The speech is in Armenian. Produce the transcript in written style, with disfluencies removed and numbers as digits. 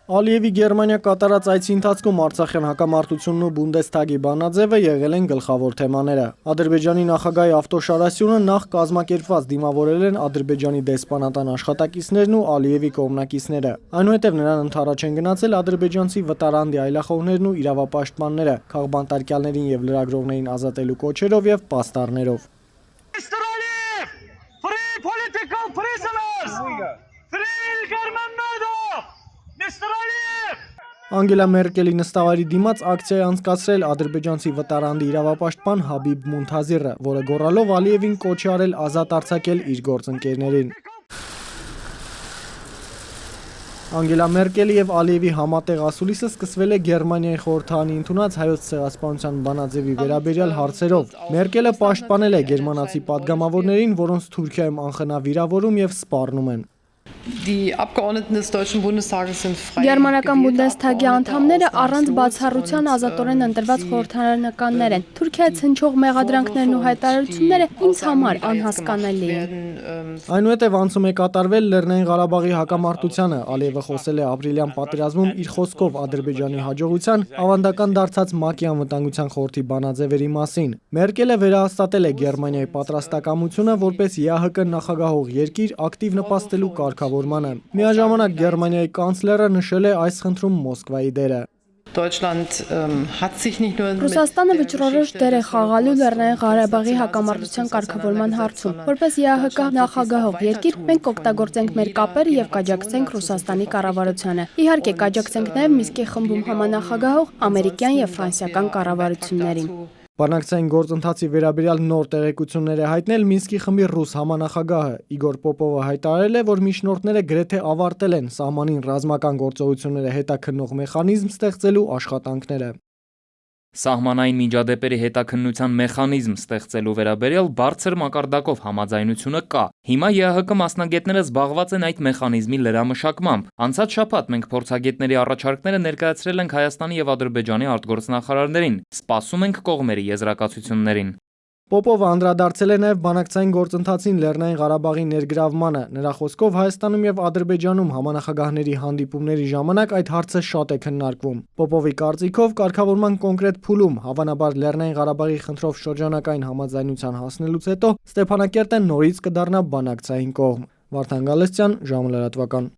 Ալիևի Գերմանիա կատարած այցի ընթացքում Արցախյան հակամարտությունն ու Բունդեսթագի բանաձևը եղել են գլխավոր թեմաները։ Ադրբեջանի նախագահի Ավտոշարասյունը նախ կազմակերպված դիմավորել են Ադրբեջանի դեսպանատան աշխատակիցներն ու Ալիևի կողմնակիցները։ Այնուհետև նրան ընդառաջ են գնացել ադրբեջանցի վտարանդի այլախոհներն ու իրավապաշտպանները, քաղբանտարկյալներին եւ լրագրողներին ազատելու կոչերով եւ պաստառներով։ Անգելա Մերկելի նստավայրի դիմաց ակցիա է անցկացրել ադրբեջանցի վտարանդի իրավապաշտպան Հաբիբ Մունթազիրը, որը գոռալով Ալիևին կոչ է արել ազատ արձակել իր գործընկերներին։ Անգելա Մերկելի եւ Ալիևի համատեղ ասուլիսը սկսվել է Գերմանիայի խորհրդարանի ընդունած հայոց ցեղասպանության բանաձևի վերաբերյալ հարցերով։ Մերկելը պաշտպանել է գերմանացի падգամավորներին, որոնց Թուրքիայում անխնա վիրավորում եւ սպառնում են։ Գերմանական Բունդեսթագի անդամները առանց բացառության ազատորեն ընտրված խորհրդարանականներ են։ Թուրքիայից հնչող մեղադրանքներն ու հայտարարությունները ինձ համար անհասկանալի են։ Այնուհետև անցում է կատարվել Լեռնային Ղարաբաղի հակամարտությանը։ Ալիևը խոսել է ապրիլյան պատերազմում իր խոսքով Ադրբեջանի հաջողության ավանդական դարձած ՄԱԿ-ի անվտանգության խորհրդի բանաձևերի մասին։ Մերկելը վերահաստատել է Գերմանիայի պատրաստակամությունը որպես ԵԱՀԿ նախագահող երկիր ակտիվ նպաստելու կարգավորմանը։ Միաժամանակ Գերմանիայի կանցլերը նշել է այս խնդրում Մոսկվայի դերը։ Ռուսաստանը վճռորոշ դեր է խաղալու Լեռնային Ղարաբաղի հակամարտության կարգավորման հարցում։ Որպես ԵԱՀԿ նախագահող երկիր մենք կօգտագործենք մեր կապերը եւ կաջակցենք Ռուսաստանի կառավարությանը։ Իհարկե կաջակցենք նաեւ Մինսկի խմբում համանախագահող ամերիկյան եւ ֆրանսիական կառավարություններին։ Բանակցային գործընթացի վերաբերյալ նոր տեղեկություններ է հայտնել Մինսկի խմբի ռուս համանախագահը Իգոր Պոպովը հայտարարել է, որ միջնորդները գրեթե ավարտել են սահմանին ռազմական գործողությունները հետաքննող մեխանիզմ ստեղծելու աշխատանքները։ Սահմանային միջադեպերի հետաքննության մեխանիզմ ստեղծելու վերաբերյալ բարձր մակարդակով համաձայնությունը կա։ Հիմա ԵԱՀԿ մասնագետները զբաղված են այդ մեխանիզմի լրամշակմամբ։ Անցած շաբաթ մենք փորձագետների առաջարկները ներկայացրել ենք Հայաստանի եւ Ադրբեջանի արտգործնախարարներին։ Սպասում ենք կողմերի եզրակացություններին։ Պոպովը անդրադարձել է նաև բանակցային գործընթացին Լեռնային Ղարաբաղի ներգրավմանը։ Նրա խոսքով Հայաստանում եւ Ադրբեջանում համանախագահների հանդիպումների ժամանակ այդ հարցը շատ է քննարկվում։ Պոպովի կարծիքով կարգավորման կոնկրետ փուլում, հավանաբար Լեռնային Ղարաբաղի խնդրով շրջանակային համաձայնության հասնելուց հետո Ստեփանակերտը նորից կդառնա բանակցային կողմ։ Վարդան Գալստյան, ժամը լրատվական։